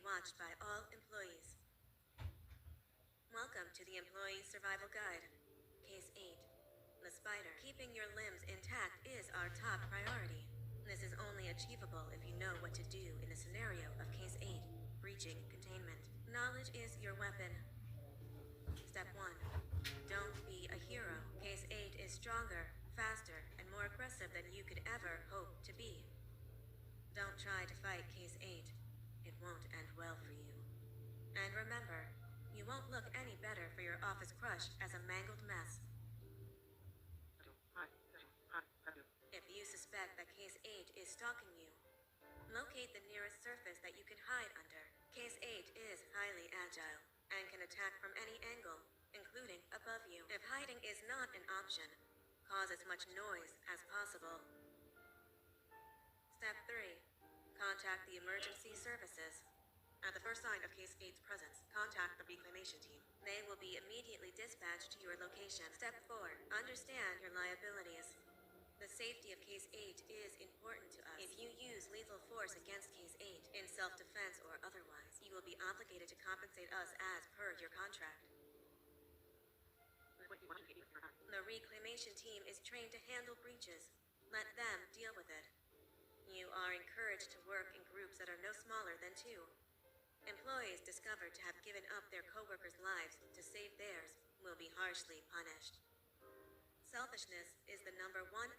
be watched by all employees. Welcome to the Employee Survival Guide. Case 8. The spider. Keeping your limbs intact is our top priority. This is only achievable if you know what to do in the scenario of Case 8, breaching containment. Knowledge is your weapon. Step 1. Don't be a hero. Case 8 is stronger, faster, and more aggressive than you could ever hope to be. Don't try to fight Case 8. It won't end well for you. And remember, you won't look any better for your office crush as a mangled mess. If you suspect that Case 8 is stalking you, locate the nearest surface that you can hide under. Case 8 is highly agile and can attack from any angle, including above you. If hiding is not an option, cause as much noise as possible. Step 3. Contact the emergency services. At the first sign of Case 8's presence, contact the reclamation team. They will be immediately dispatched to your location. Step 4. Understand your liabilities. The safety of Case 8 is important to us. If you use lethal force against Case 8, in self-defense or otherwise, you will be obligated to compensate us as per your contract. The reclamation team is trained to handle breaches. Let them deal with it. You are encouraged to work in groups that are no smaller than 2. Employees discovered to have given up their coworkers' lives to save theirs will be harshly punished. Selfishness is the #1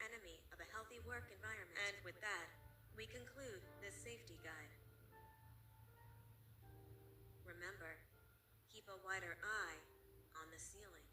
enemy of a healthy work environment. And with that, we conclude this safety guide. Remember, keep a wider eye on the ceiling.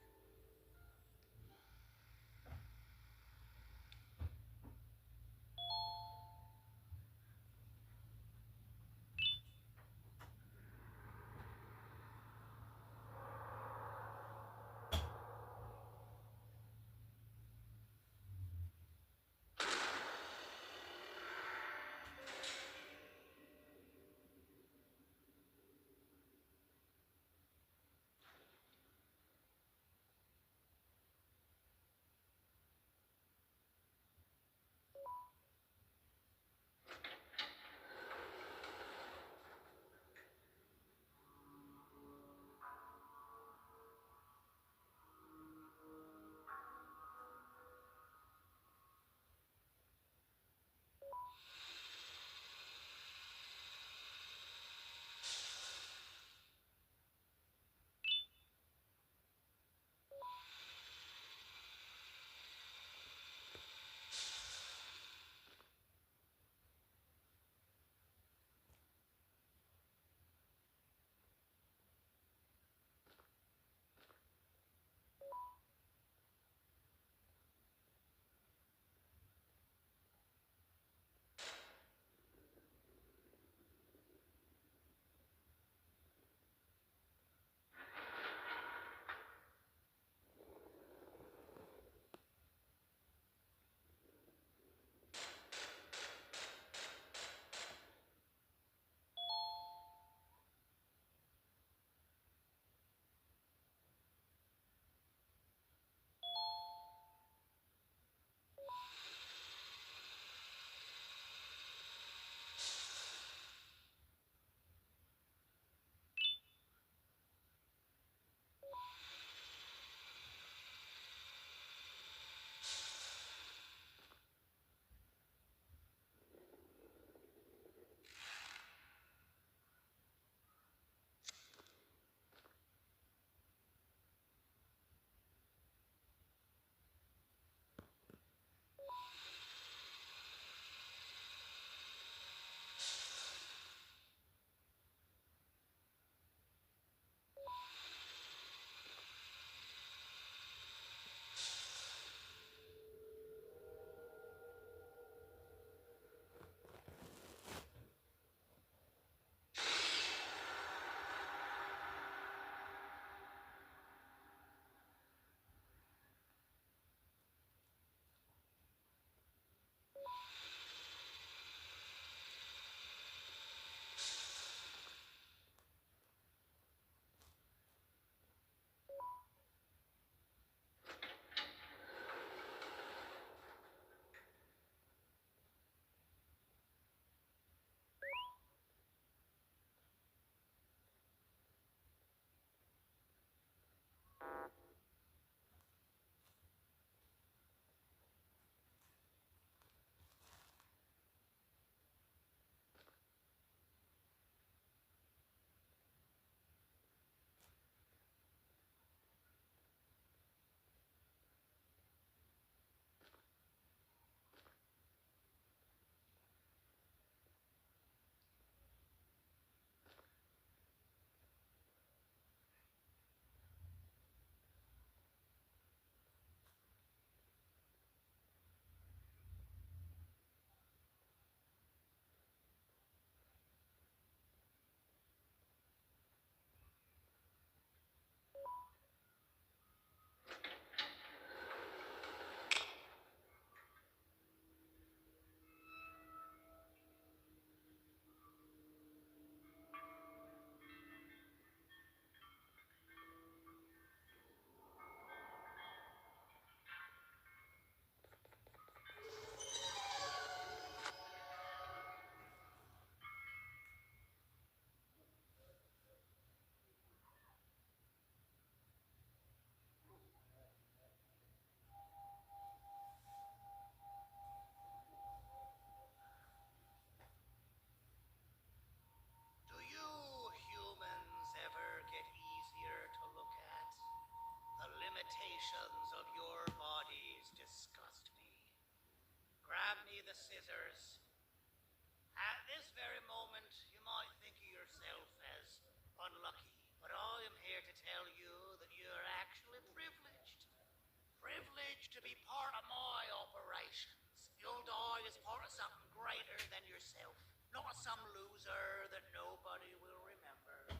some loser that nobody will remember.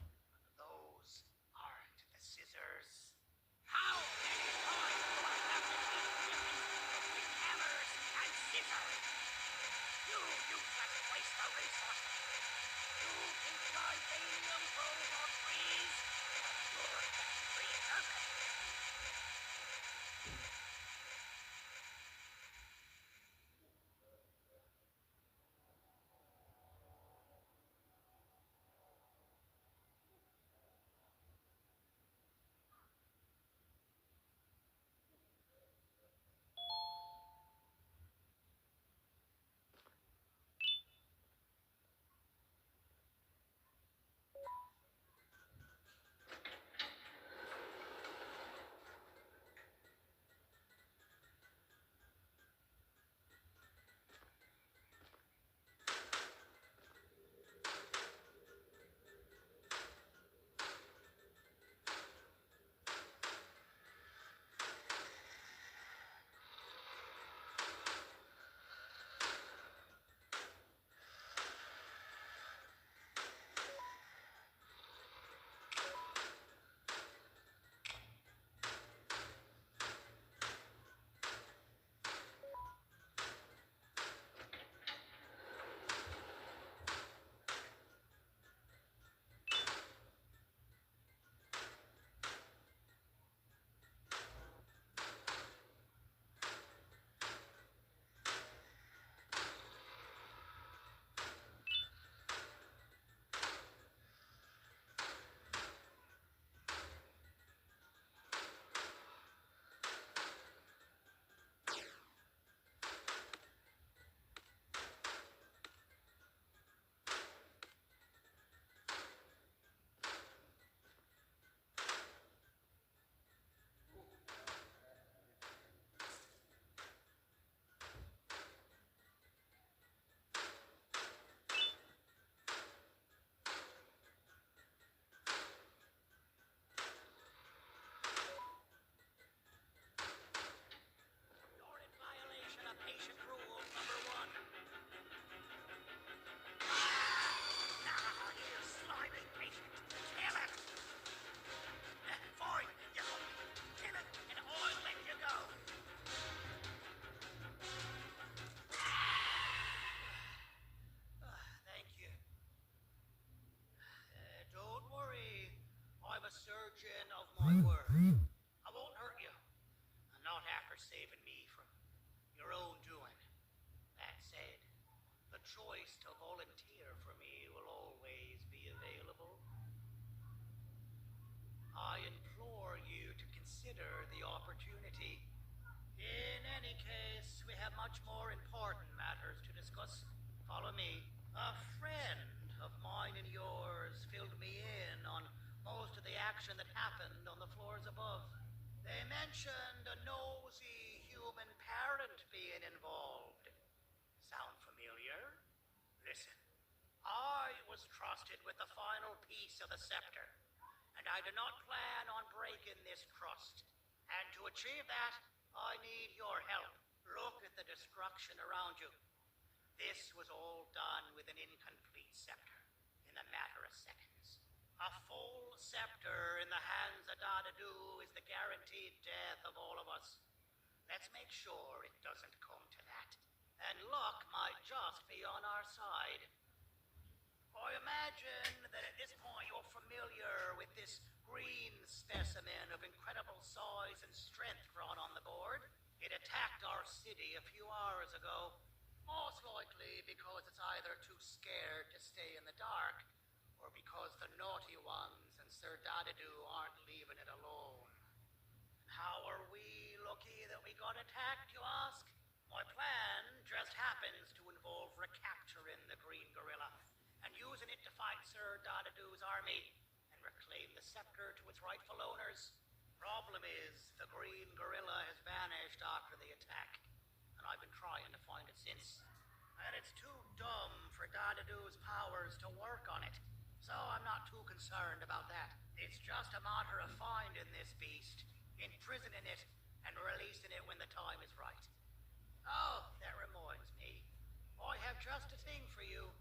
Those aren't the scissors. How many times do I have to teach chickens with hammers and scissors? You useless waste of resources. You think titanium grows on trees? You're just repurposed. You're in violation of patient rule number 1. Now, you slimy patient. Kill it! Fine, you kill it and I'll let you go. Thank you. Don't worry. I'm a surgeon of my word. I won't hurt you. Not after saving me from your own doing. That said, the choice to volunteer for me will always be available. I implore you to consider the opportunity. In any case, we have much more important matters to discuss. Follow me. A friend of mine and yours filled me in on most of the action that happened on the floors above. They mentioned a nosy human parent being involved. Sound familiar? Listen, I was trusted with the final piece of the scepter, and I do not plan on breaking this trust. And to achieve that, I need your help. Look at the destruction around you. This was all done with an incomplete scepter in a matter of seconds. A full scepter in the hands of Dadadu is the guaranteed death of all of us. Let's make sure it doesn't come to that. And luck might just be on our side. I imagine that at this point you're familiar with this green specimen of incredible size and strength drawn on the board. It attacked our city a few hours ago. Most likely because it's either too scared to stay in the dark, or because the naughty ones and Sir Dadadu aren't leaving it alone. How are we lucky that we got attacked, you ask? My plan just happens to involve recapturing the green gorilla and using it to fight Sir Dadadu's army and reclaim the scepter to its rightful owners. Problem is, the green gorilla has vanished after the attack, and I've been trying to find it since. And it's too dumb for Dadadu's powers to work on it, so I'm not too concerned about that. It's just a matter of finding this beast, imprisoning it, and releasing it when the time is right. Oh, that reminds me. I have just a thing for you.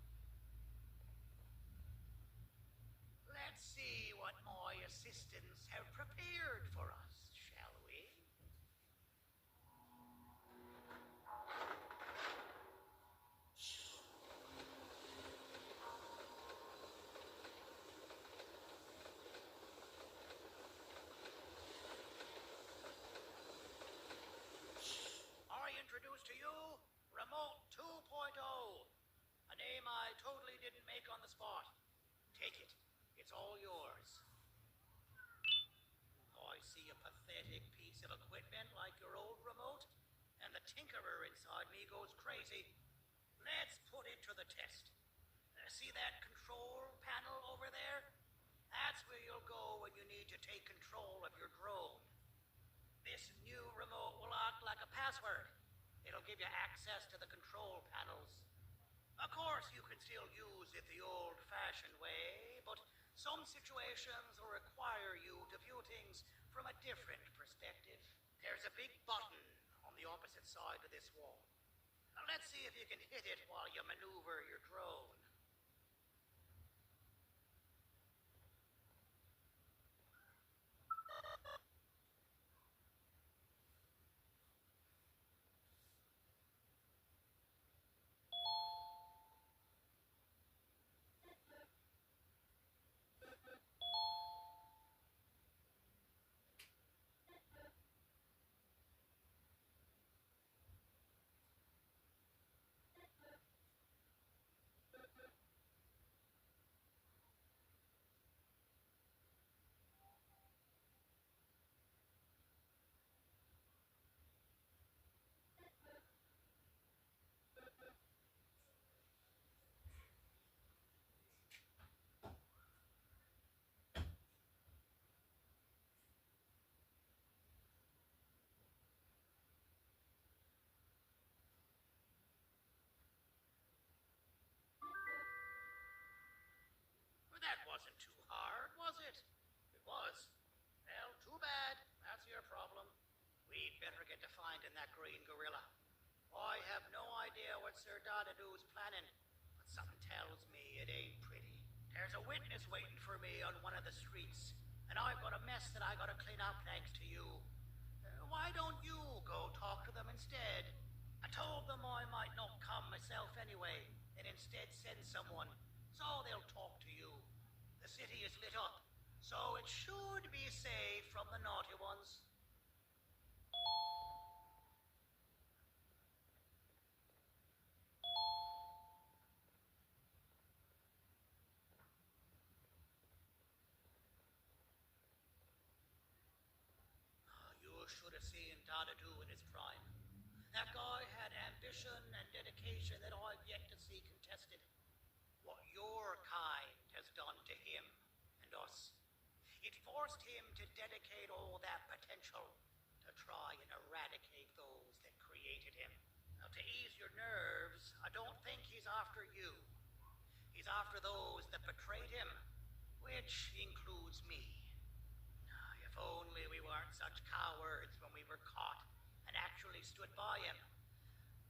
Let's see what my assistants have prepared for us, shall we? I introduce to you Remote 2.0, a name I totally didn't make on the spot. Take it. It's all yours. I see a pathetic piece of equipment like your old remote, and the tinkerer inside me goes crazy. Let's put it to the test. See that control panel over there? That's where you'll go when you need to take control of your drone. This new remote will act like a password. It'll give you access to the control panels. Of course, you can still use it the old-fashioned way, but some situations will require you to view things from a different perspective. There's a big button on the opposite side of this wall. Now let's see if you can hit it while you maneuver your drone. That wasn't too hard, was it? It was. Well, too bad. That's your problem. We'd better get to finding that green gorilla. I have no idea what Sir Dadadoo's planning, but something tells me it ain't pretty. There's a witness waiting for me on one of the streets, and I've got a mess that I gotta clean up thanks to you. Why don't you go talk to them instead? I told them I might not come myself anyway, and instead send someone, so they'll talk to you. The city is lit up, so it should be safe from the naughty ones. You should have seen Dadadoo in his prime. That guy had ambition and dedication that I've yet to see contested. What your kind has done to him and us. It forced him to dedicate all that potential to try and eradicate those that created him. Now, to ease your nerves, I don't think he's after you. He's after those that betrayed him, which includes me. If only we weren't such cowards when we were caught and actually stood by him,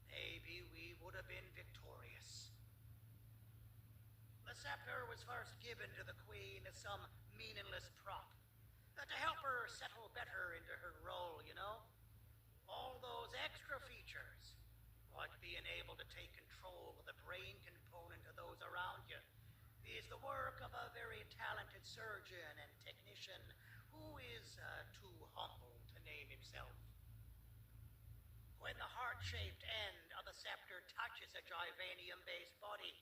maybe we would have been victorious. The scepter was first given to the Queen as some meaningless prop, to help her settle better into her role, you know? All those extra features, like being able to take control of the brain component of those around you, is the work of a very talented surgeon and technician who is too humble to name himself. When the heart-shaped end of the scepter touches a Givanium-based body,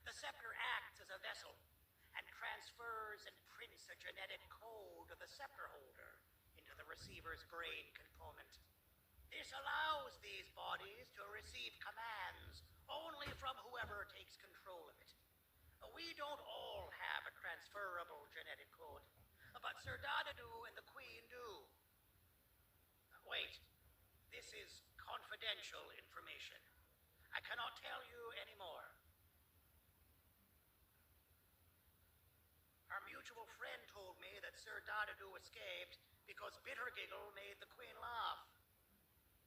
the scepter acts as a vessel and transfers and prints a genetic code of the scepter holder into the receiver's brain component. This allows these bodies to receive commands only from whoever takes control of it. We don't all have a transferable genetic code, but Sir Dadadoo and the Queen do. Wait, this is confidential information. I cannot tell you any more. Our mutual friend told me that Sir Dadadoo escaped because Bittergiggle made the Queen laugh.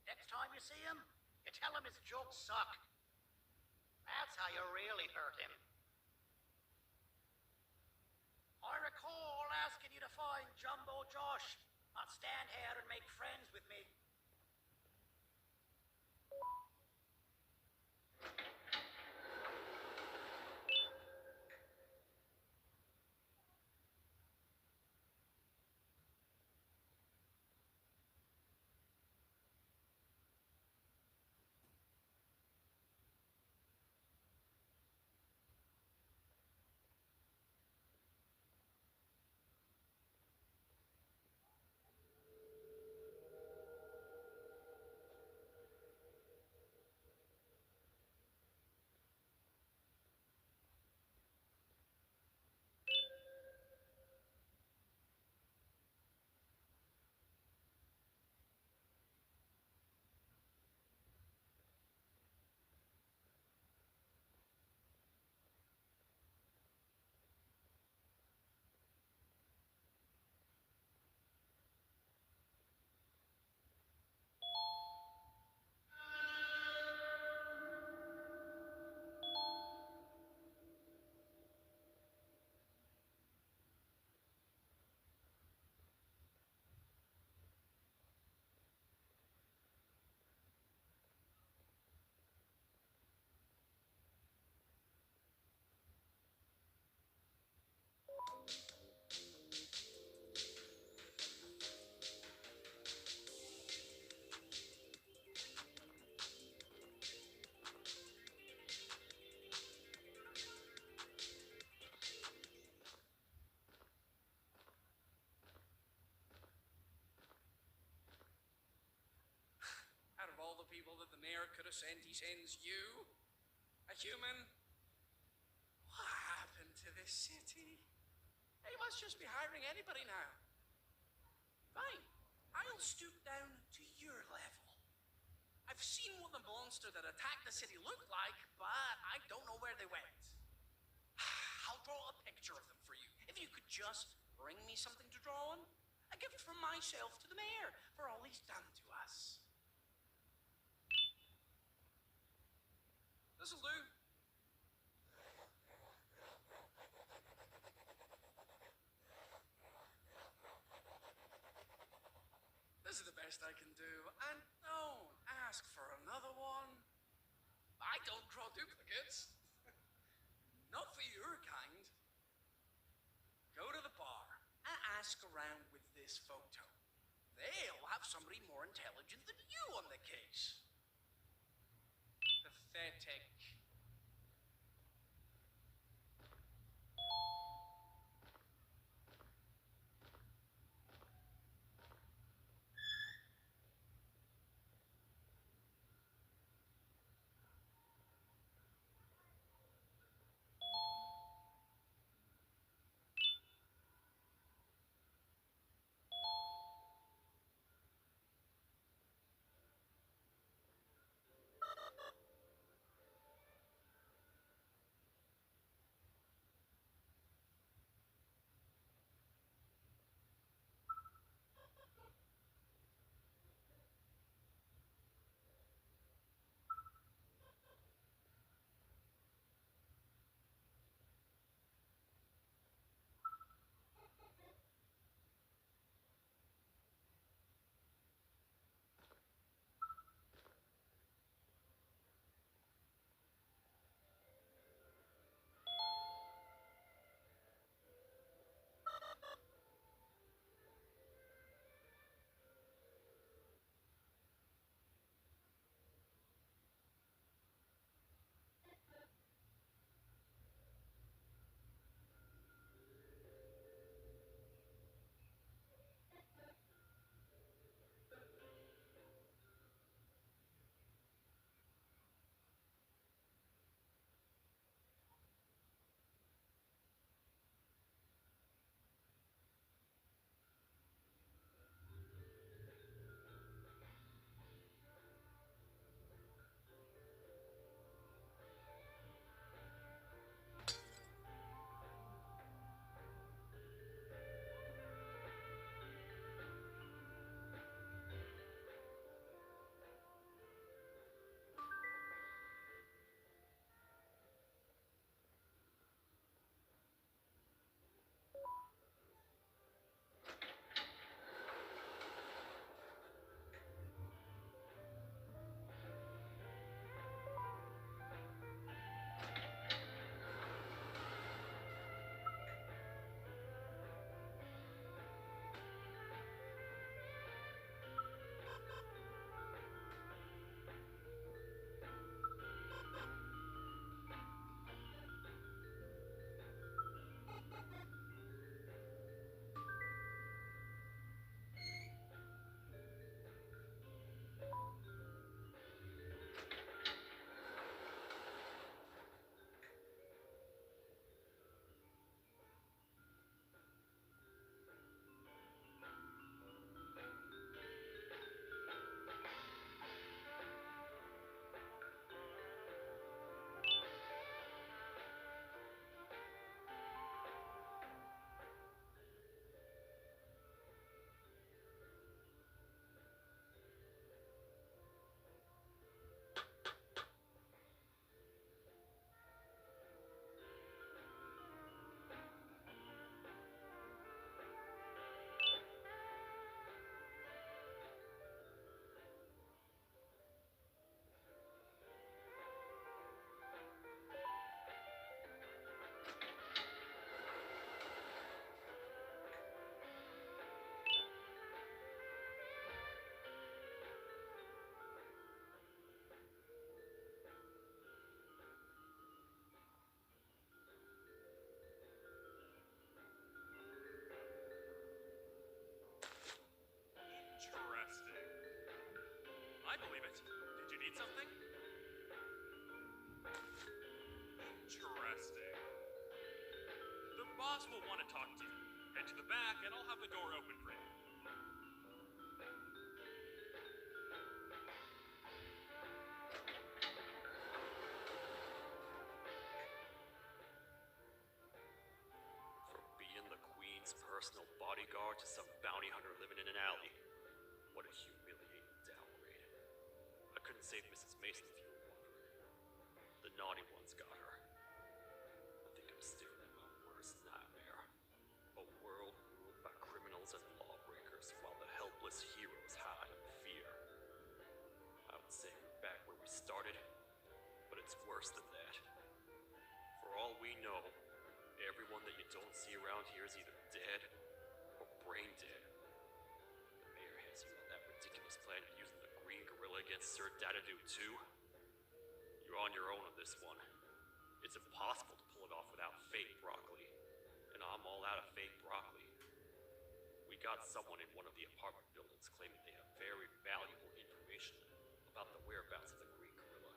Next time you see him, you tell him his jokes suck. That's how you really hurt him. I recall not stand here and make friends with me. Out of all the people that the mayor could have sent, he sends you? A human? What happened to this city? He must just be hiring anybody now. Fine, I'll stoop down to your level. I've seen what the monster that attacked the city looked like, but I don't know where they went. I'll draw a picture of them for you. If you could just bring me something to draw on. A gift from myself to the mayor for all he's done to us. This'll do. This is the best I can do, and don't ask for another one. I don't draw duplicates. Not for your kind. Go to the bar and ask around with this photo. They'll have somebody more intelligent than you on the case. Pathetic. something? Interesting. The boss will want to talk to you. Head to the back and I'll have the door open for you. From being the Queen's personal bodyguard to some bounty hunter living in an alley. What a humiliating downgrade. I couldn't save Mrs. Mason if you were wondering. The naughty ones got her. I think I'm staring at my worst nightmare. A world ruled by criminals and lawbreakers while the helpless heroes hide in fear. I would say we're back where we started, but it's worse than that. For all we know, everyone that you don't see around here is either dead or brain dead. The mayor has you on that ridiculous plan of using the green gorilla against Sir Dadadoo too. You're on your own on this one. It's impossible to pull it off without fake broccoli. And I'm all out of fake broccoli. We got someone in one of the apartment buildings claiming they have very valuable information about the whereabouts of the green gorilla.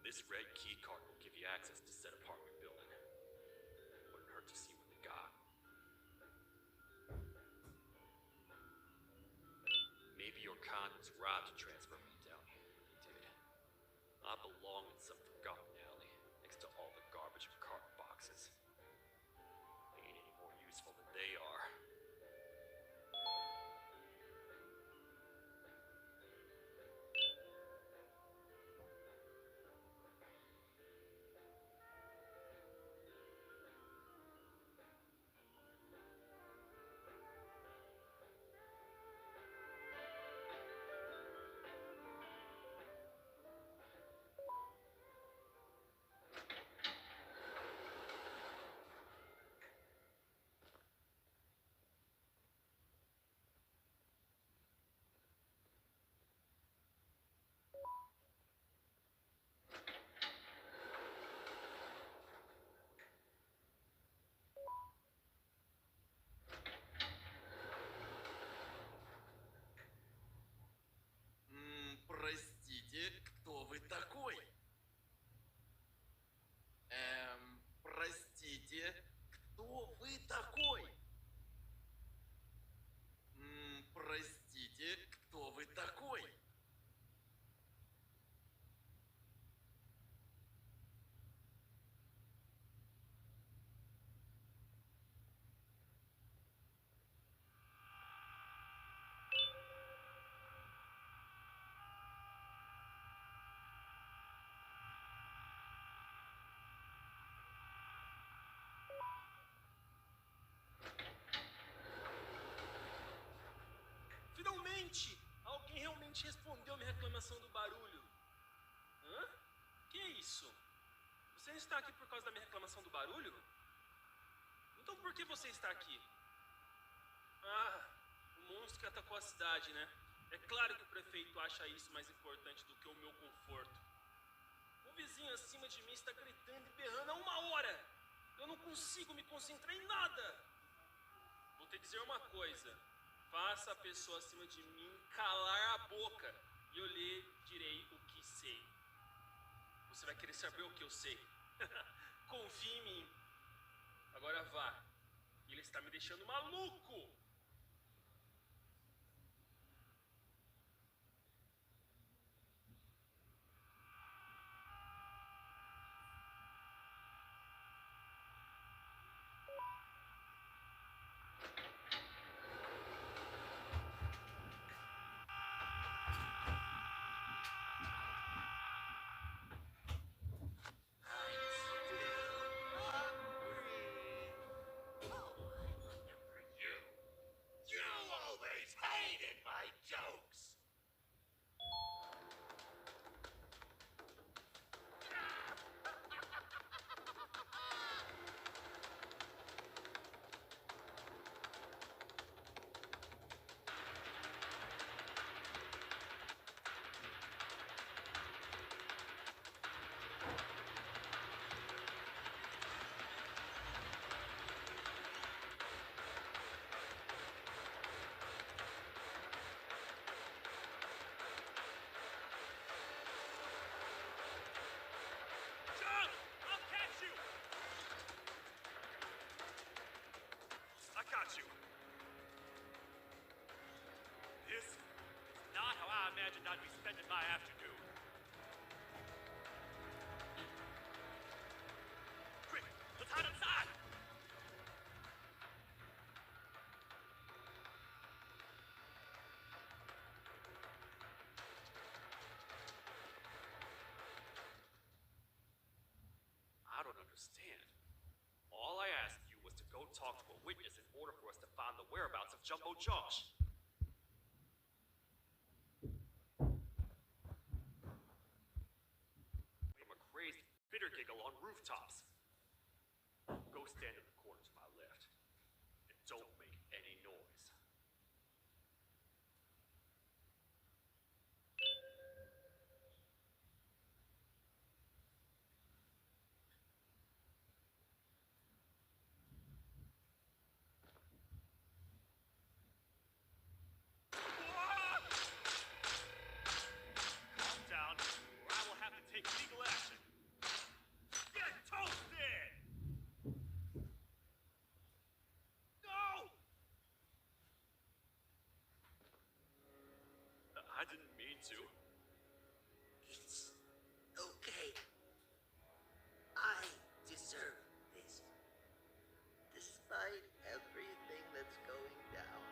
This red key card will give you access to said apartment building. Wouldn't hurt to see what they got. Maybe your con was right to transfer me down here when they did. I belong in some forgotten alley next to all the garbage and carton boxes. Ain't any more useful than they are. Простите, кто вы такой? Простите, кто вы такой? Простите, кто вы такой? Finalmente! Alguém realmente respondeu a minha reclamação do barulho. Hã? Que é isso? Você não está aqui por causa da minha reclamação do barulho? Então por que você está aqui? Ah, o monstro que atacou a cidade, né? É claro que o prefeito acha isso mais importante do que o meu conforto. O vizinho acima de mim está gritando e berrando há 1 hora. Eu não consigo me concentrar em nada. Vou te dizer uma coisa. Faça a pessoa acima de mim calar a boca e eu lhe direi o que sei. Você vai querer saber o que eu sei. Confie em mim. Agora vá. Ele está me deixando maluco. you? This is not how I imagined I'd be spending my afternoon. Quick, let's hide inside! I don't understand. All I asked you was to go talk to a witness in order for us to find the whereabouts of Jumbo Josh. From a crazed bitter giggle on rooftops. Go stand in the corner to my left. And don't make any noise. Calm down, or I will have to take legal action. Get toasted! No! I didn't mean to. It's okay. I deserve this. Despite everything that's going down,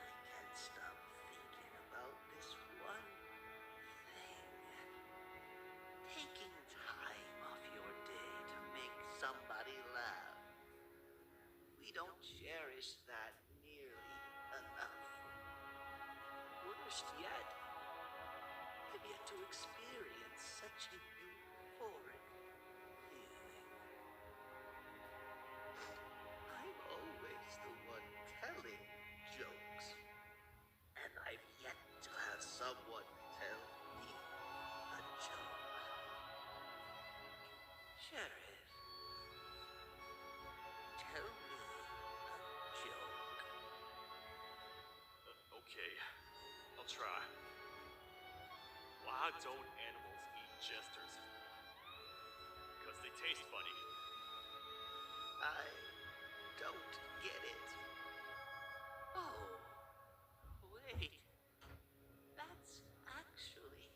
I can't stop thinking about this one thing. Taking time off your day to make somebody laugh. We don't cherish that nearly enough. Worst yet, I've yet to experience such an euphoric feeling. I'm always the one telling jokes, and I've yet to have someone tell me a joke. Sheriff, tell me a joke. Okay, I'll try. Why don't animals eat jesters? Because they taste funny. I don't get it. Oh, wait. That's actually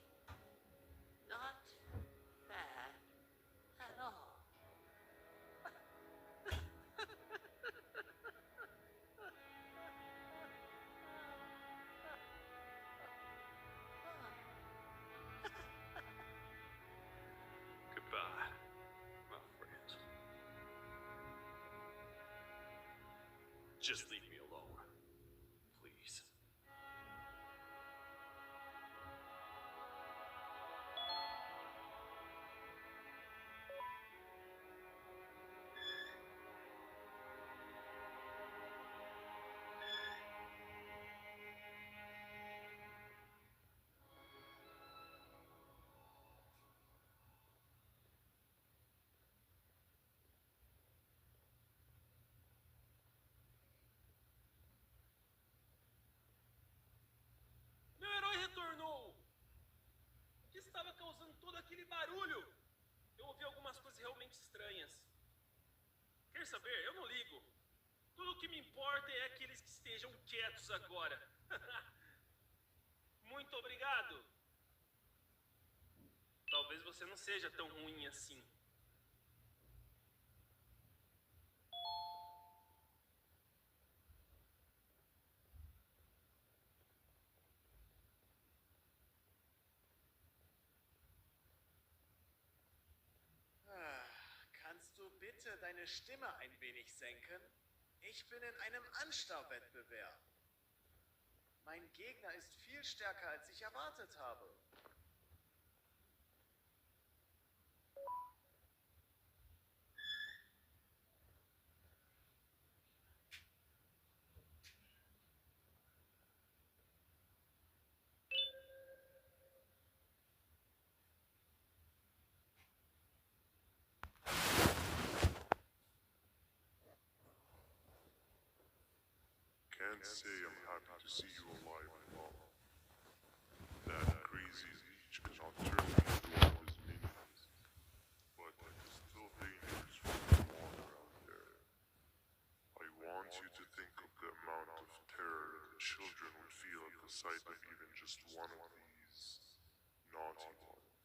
not bad at all. Goodbye, my friend. Just leave me alone, please. Meu herói retornou! O que estava causando todo aquele barulho? Eu ouvi algumas coisas realmente estranhas. Quer saber? Eu não ligo. Tudo o que me importa é aqueles que estejam quietos agora. Muito obrigado. Talvez você não seja tão ruim assim. Kannst du bitte deine Stimme ein wenig senken? Ich bin in einem Anstarrwettbewerb. Mein Gegner ist viel stärker, als ich erwartet habe. Can't say I'm happy to see you alive and well. That crazy leech cannot turn me into one of his minions, but it is still dangerous for me to wander out there. I want want you to think of the amount of terror the children would feel at the sight of even just one of these naughty ones.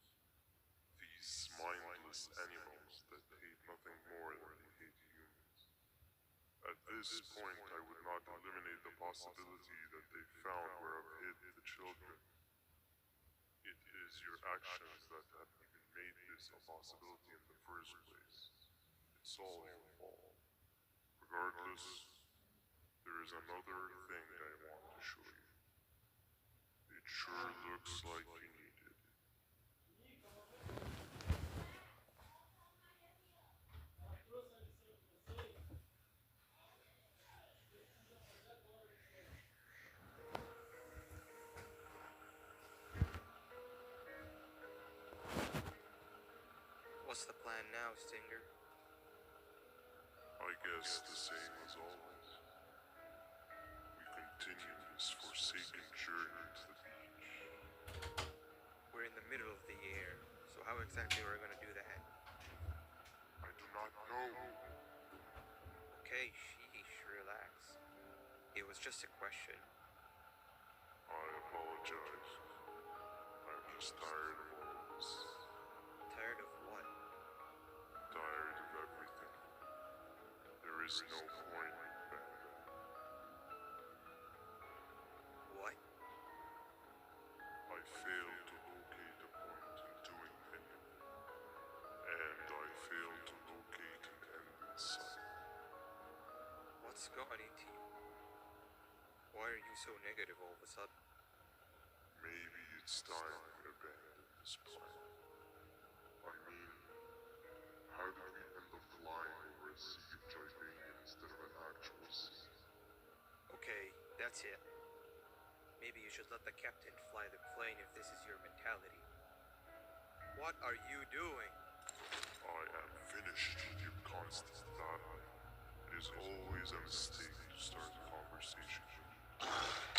These mindless animals that hate nothing more than they hate humans. At this point, I would not eliminate the possibility that they found where I've hid the children. It is your actions that have even made this a possibility in the first place. It's all your fault. Regardless, there is another thing I want to show you. It sure looks like you need it. What's the plan now, Stinger? I guess the same as always. We continue this forsaken journey to the beach. We're in the middle of the year, so how exactly are we gonna do that? I do not know. Okay, sheesh, relax. It was just a question. I apologize. I'm just tired of all this. Tired of what? Tired of everything. There is no point, banban. What? I failed to locate a point in doing anything. And I failed to locate an end in sight. What's gotten into you? Why are you so negative all of a sudden? Maybe it's time we abandon this plan. I mean, how did we end up flying over a sea of Jibania instead of an actual sea? Okay, that's it. Maybe you should let the captain fly the plane if this is your mentality. What are you doing? I am finished with your constant battling. It is always a mistake to start a conversation with you.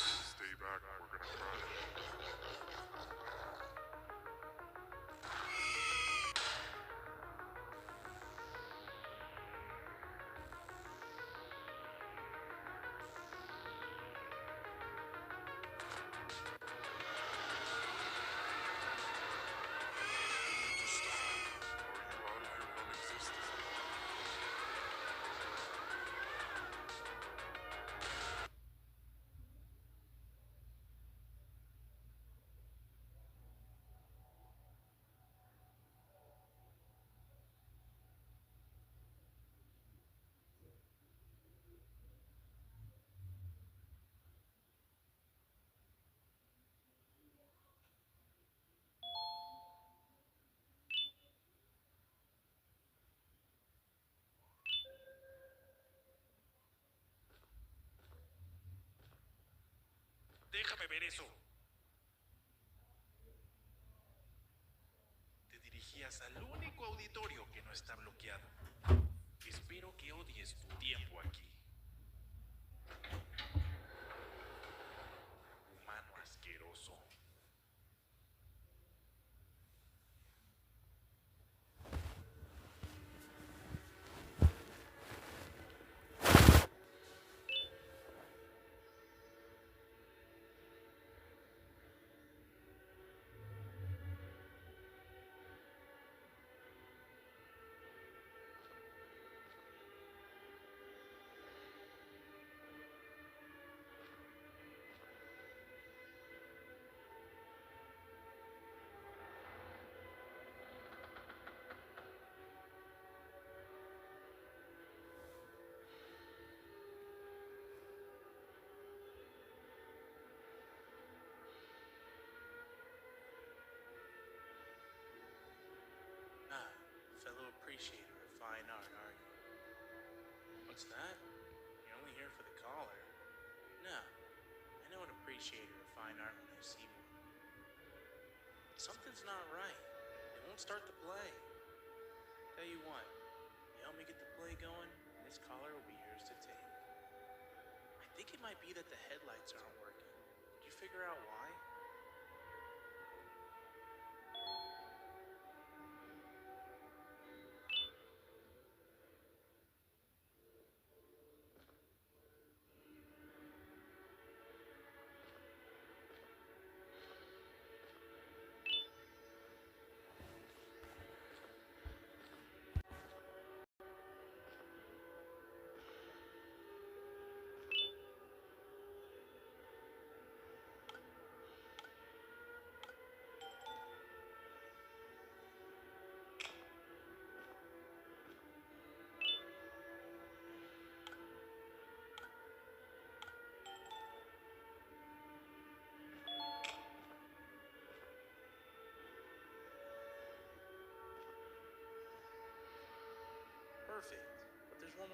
Stay back, we're gonna crash. Déjame ver eso. Te dirigías al único auditorio que no está bloqueado. Espero que odies tu tiempo aquí. Humano asqueroso. Fellow appreciator of fine art, are you? What's that? You're only here for the collar. No, I know an appreciator of fine art when I see one. Something's not right. They won't start the play. Tell you what, you help me get the play going, and this collar will be yours to take. I think it might be that the headlights aren't working. Did you figure out why?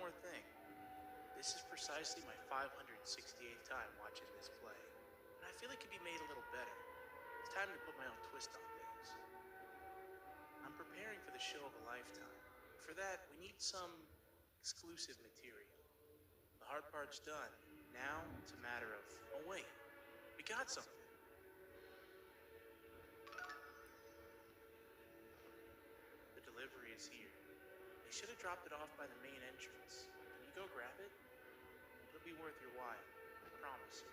more thing. This is precisely my 568th time watching this play, and I feel it could be made a little better. It's time to put my own twist on things. I'm preparing for the show of a lifetime. For that, we need some exclusive material. The hard part's done. Now it's a matter of, oh wait, we got something. The delivery is here. They should have dropped it off by the main entrance. Can you go grab it? It'll be worth your while, I promise.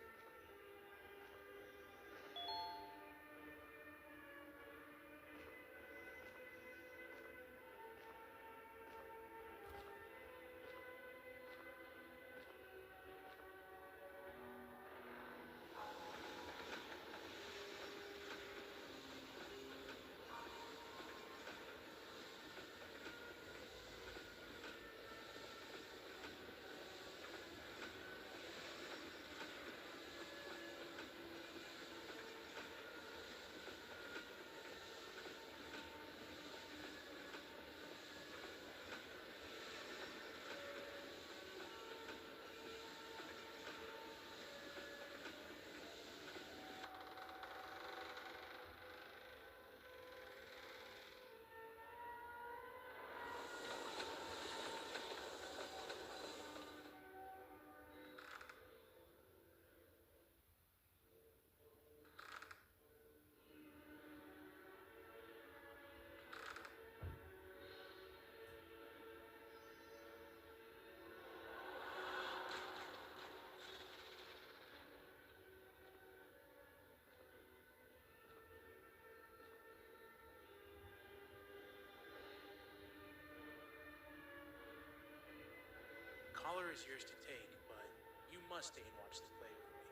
Collar is yours to take, but you must stay and watch this play with me.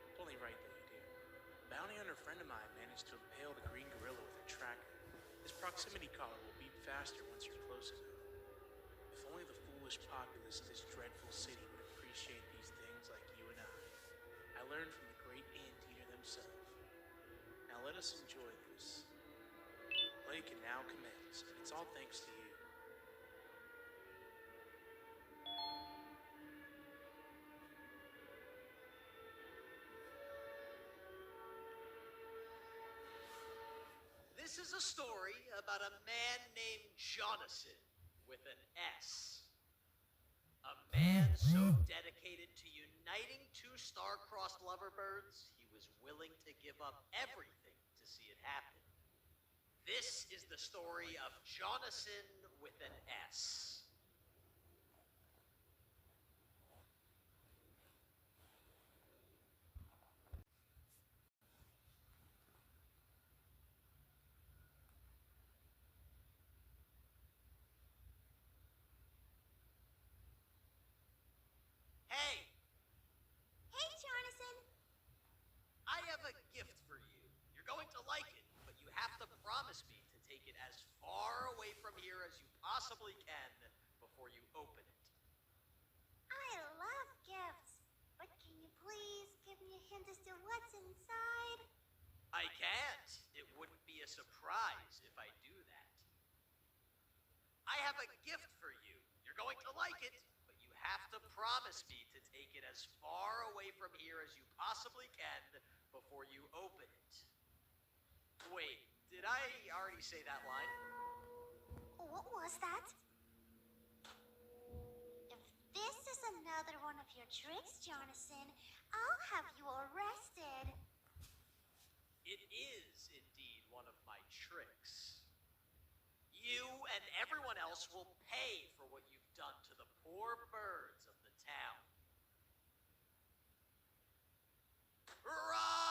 It's only right that you do. A bounty hunter friend of mine managed to impale the green gorilla with a tracker. This proximity collar will beep faster once you're close enough. If only the foolish populace of this dreadful city would appreciate these things like you and I. I learned from the great anteater themselves. Now let us enjoy this. Play can now commence, and it's all thanks to you. This is a story about a man named Jonathan with an S. A man so dedicated to uniting two star-crossed loverbirds, he was willing to give up everything to see it happen. This is the story of Jonathan with an S. Hey, Hey, Jonathan. I have a gift for you. You're going to like it, but you have to promise me to take it as far away from here as you possibly can before you open it. I love gifts, but can you please give me a hint as to what's inside? I can't. It wouldn't be a surprise if I do that. I have a gift for you. You're going to like it, but you have to promise me to take it as far away from here as you possibly can before you open it. Wait, did I already say that line? What was that? If this is another one of your tricks, Jonathan, I'll have you arrested. It is indeed one of my tricks. You and everyone else will pay for what you've done to the poor birds of the town. Run!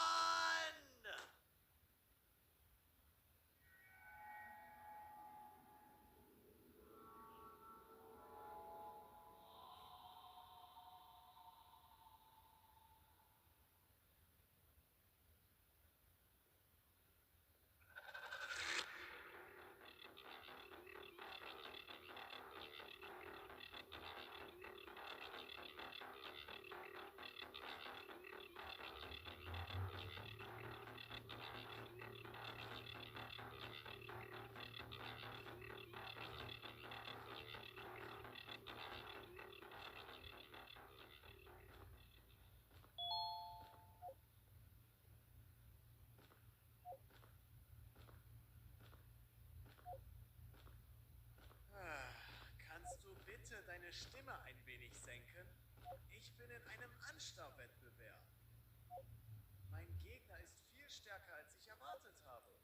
Stimme ein wenig senken? Ich bin in einem Anstarrwettbewerb. Mein Gegner ist viel stärker, als ich erwartet habe.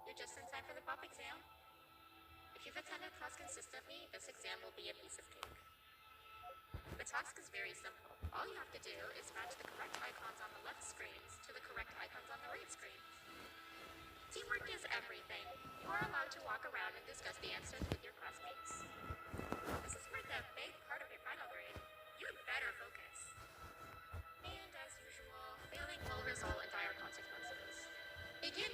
You're just in time for the pop exam. If you've attended class consistently, this exam will be a piece of cake. The task is very simple. All you have to do is match the correct icons on the left screens to the correct icons on the right screens. Teamwork is everything. You are allowed to walk around and discuss the answers with your classmates. This is worth a big part of your final grade. You had better focus. And as usual, failing will result in dire consequences. Begin.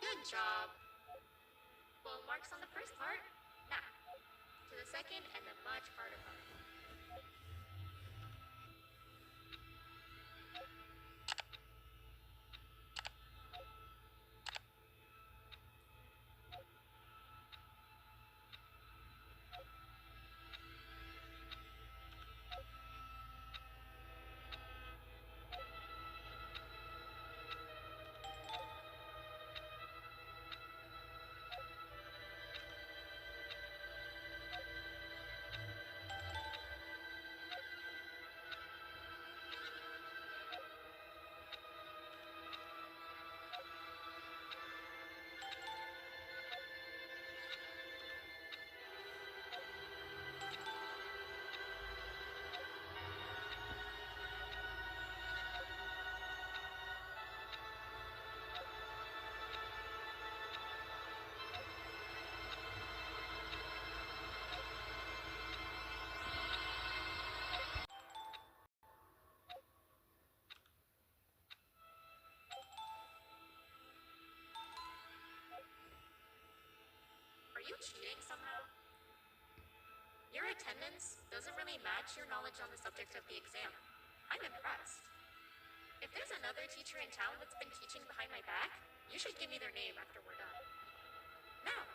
Good job. Full marks on the first part. Now, to the second and the much harder part. Are you cheating somehow? Your attendance doesn't really match your knowledge on the subject of the exam. I'm impressed. If there's another teacher in town that's been teaching behind my back, you should give me their name after we're done. Now,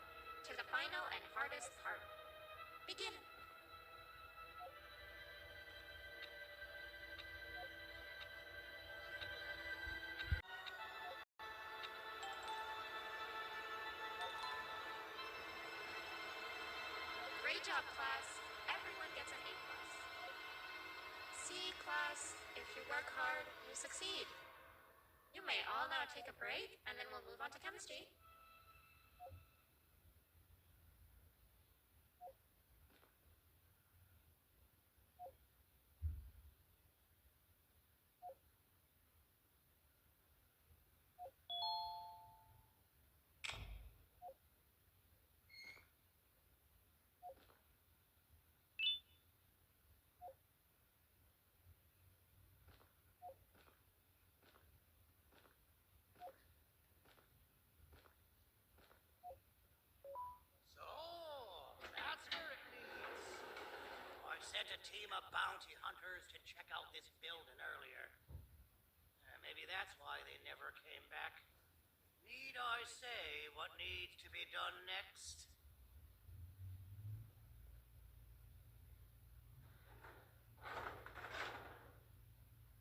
to the final and hardest part. Begin. Great job, class. Everyone gets an A+. See, class, if you work hard, you succeed. You may all now take a break, and then we'll move on to chemistry. Sent a team of bounty hunters to check out this building earlier. Maybe that's why they never came back. Need I say what needs to be done next?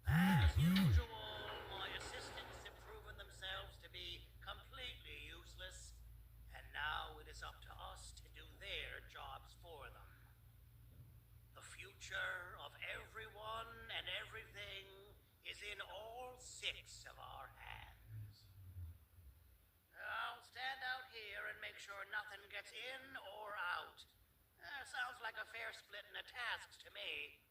As usual, my assistants have proven themselves to be complete future of everyone and everything is in all 6 of our hands. I'll stand out here and make sure nothing gets in or out. Sounds like a fair split in the tasks to me.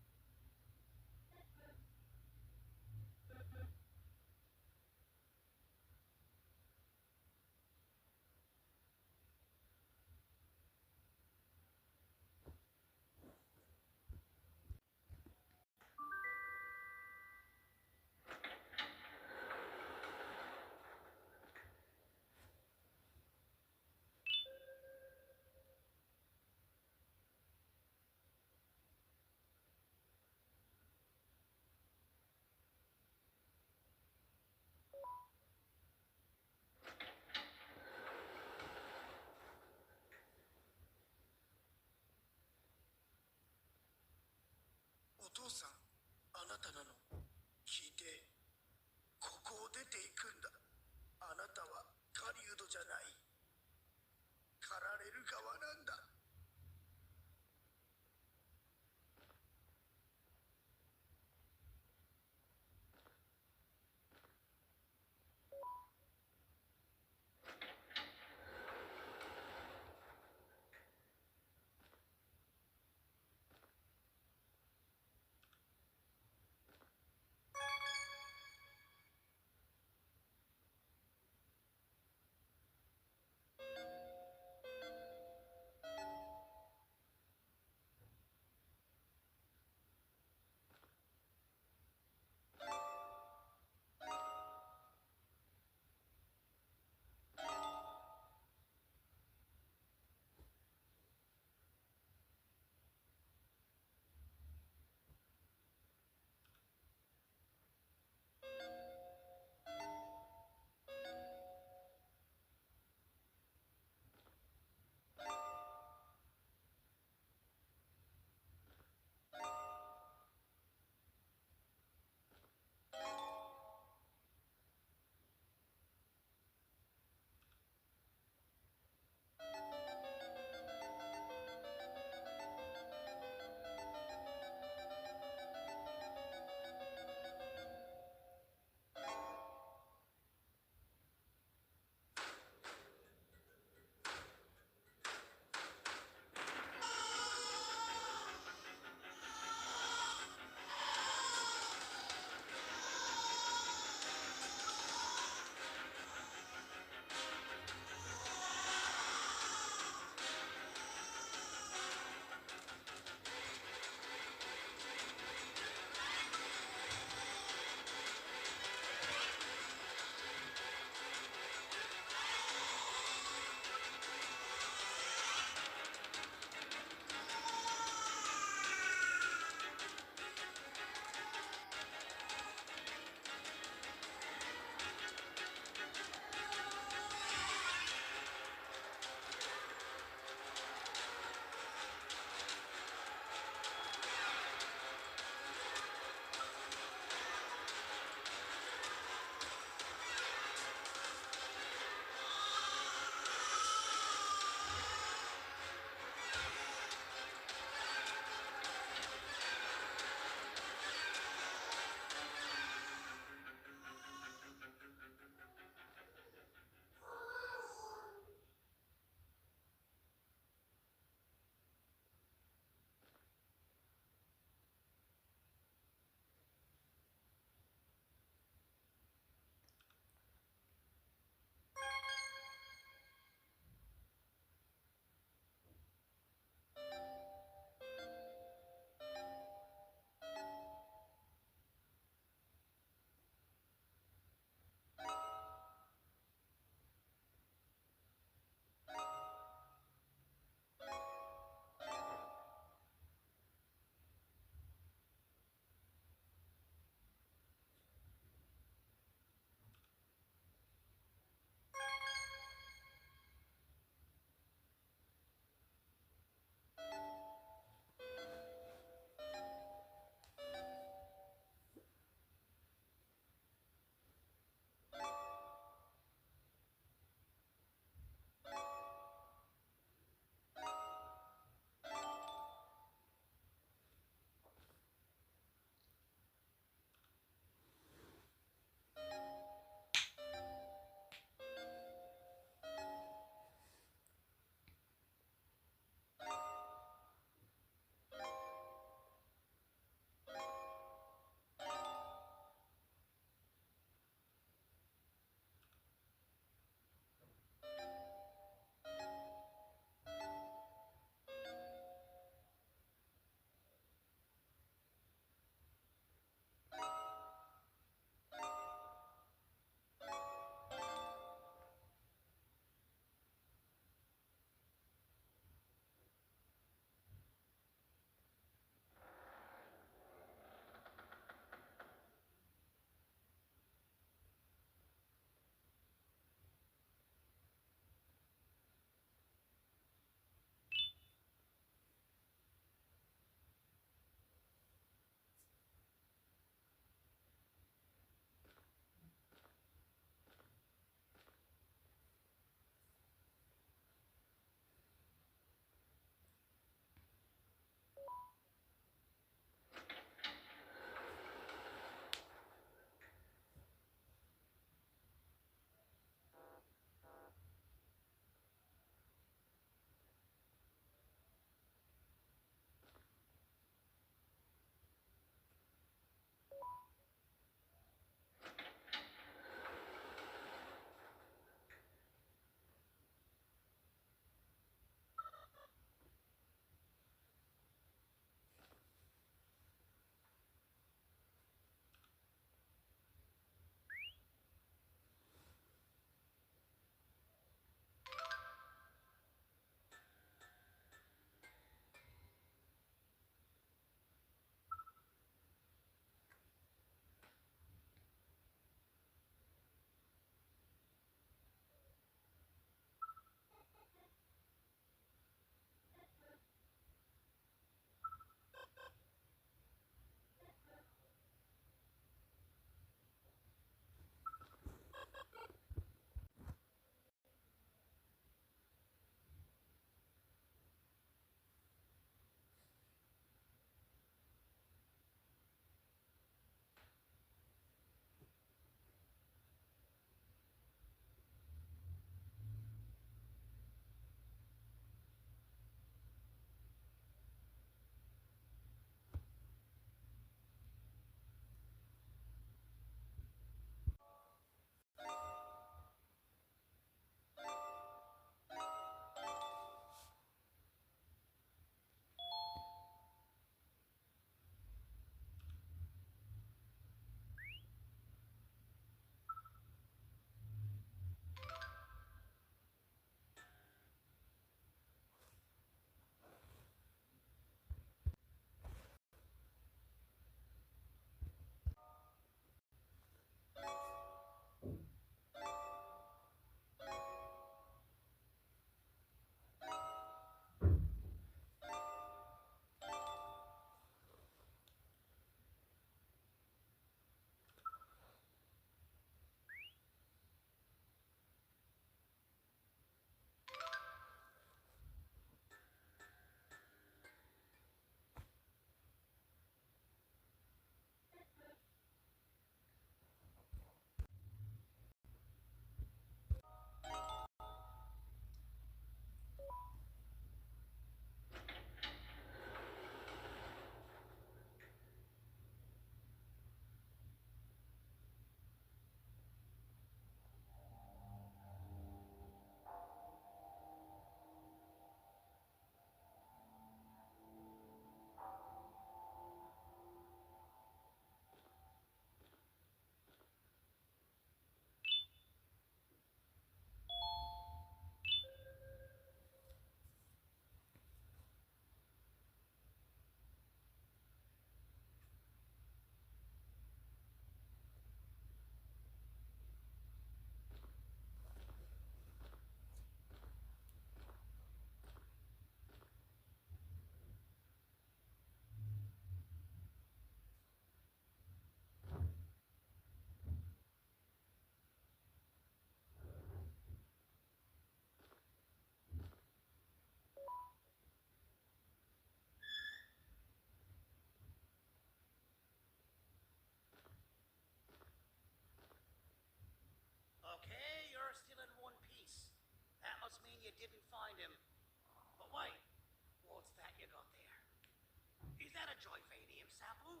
sample?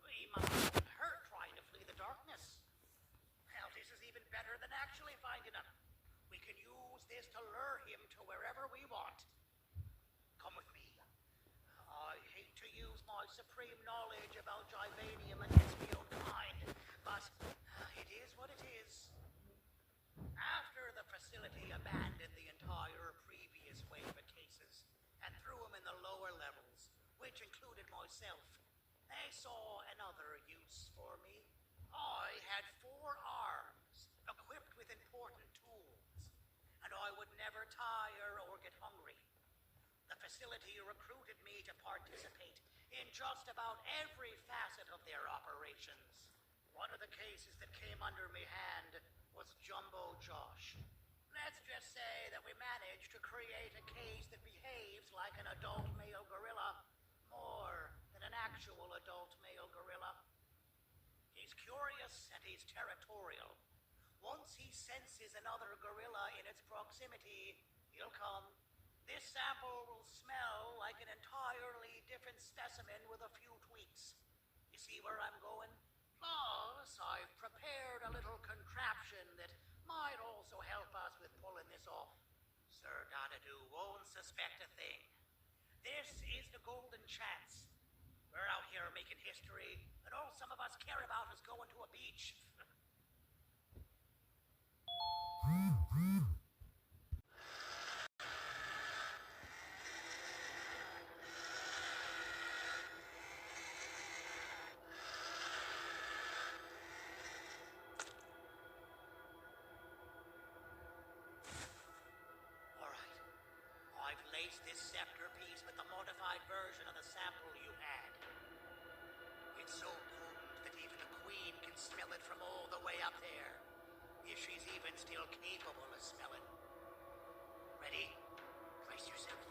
He must have been hurt trying to flee the darkness. Well, this is even better than actually finding him. We can use this to lure him to wherever we want. Come with me. I hate to use my supreme knowledge about Givanium against my own kind, but it is what it is. After the facility abandoned the entire previous wave of cases and threw them in the lower levels, which included myself, they saw another use for me. I had 4 arms, equipped with important tools, and I would never tire or get hungry. The facility recruited me to participate in just about every facet of their operations. One of the cases that came under my hand was Jumbo Josh. Let's just say that we managed to create a case that behaves like an adult male gorilla, more than an actual adult male gorilla. He's curious and he's territorial. Once he senses another gorilla in its proximity, he'll come. This sample will smell like an entirely different specimen with a few tweaks. You see where I'm going? Plus, I've prepared a little contraption that might also help us with pulling this off. Sir Dadadoo won't suspect a thing. This is the golden chance. We're out here making history, and all some of us care about is going to a beach. I've laced this scepter piece with the modified version of the sample you had. It's so potent that even the Queen can smell it from all the way up there, if she's even still capable of smelling. Ready? Brace yourself.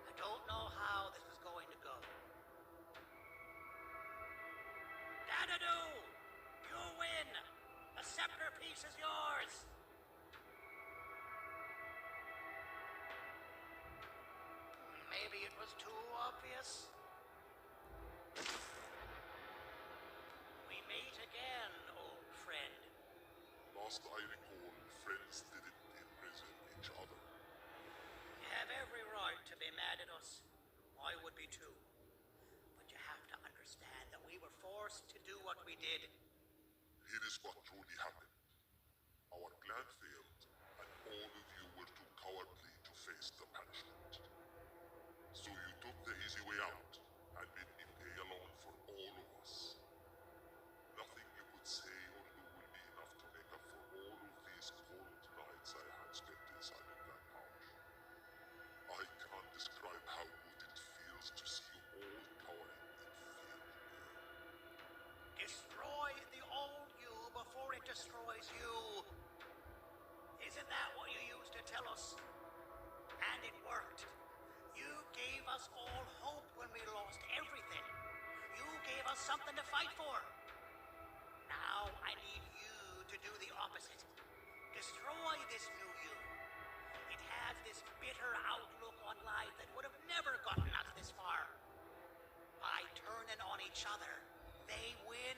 I don't know how this is going to go. Dadadoo! You win! The scepter piece is yours! Maybe it was too obvious. We meet again, old friend. Last I recall, friends didn't imprison each other. You have every right to be mad at us. I would be too. But you have to understand that we were forced to do what we did. Here is what truly happened. Our plan failed, and all of you were too cowardly to face the punishment. So you took the easy way out, and made me pay alone for all of us. Nothing you could say or do will be enough to make up for all of these cold nights I had spent inside of that pouch. I can't describe how good it feels to see you all cowering in fear. Destroy the old you before it destroys you. Isn't that what you used to tell us? And it worked. You gave us all hope when we lost everything. You gave us something to fight for. Now I need you to do the opposite. Destroy this new you. It has this bitter outlook on life that would have never gotten us this far. By turning on each other, they win.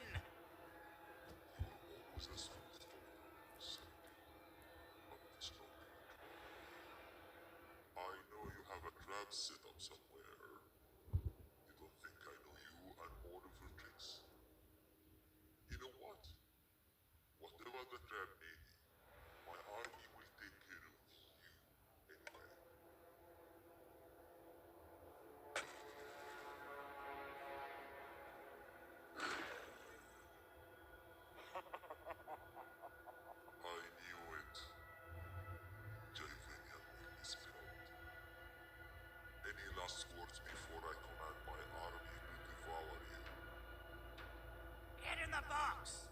You were always a smooth talker, but it's no good. I know you have a trap set up somewhere. You don't think I know you and all of your tricks? You know what? Whatever the trap may be, my army will take care of you anyway. I knew it. Javania will be spilled. Any last words before I command my army to devour you? Get in the box.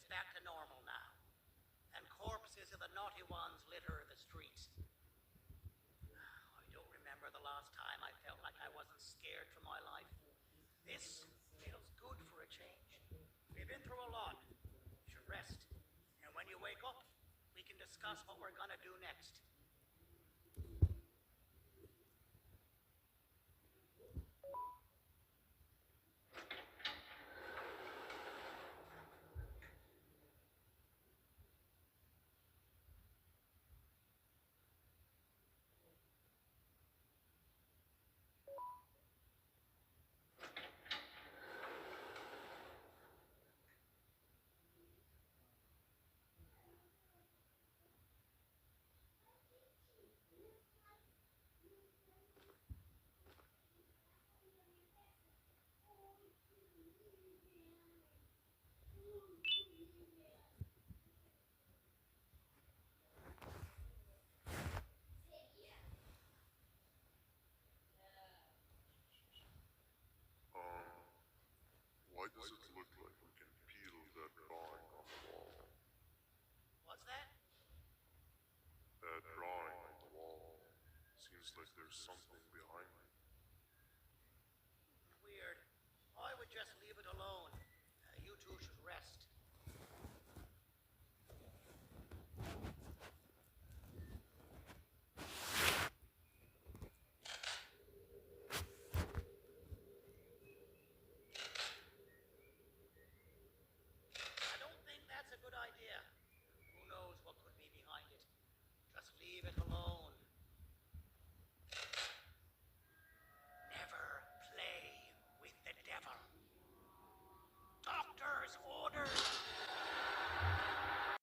back to normal now, and corpses of the naughty ones litter the streets. I don't remember the last time I felt like I wasn't scared for my life. This feels good for a change. We've been through a lot. You should rest. And when you wake up, we can discuss what we're gonna do next. Why does it look like we can peel that drawing on the wall? What's that? That drawing on the wall. Seems like there's something behind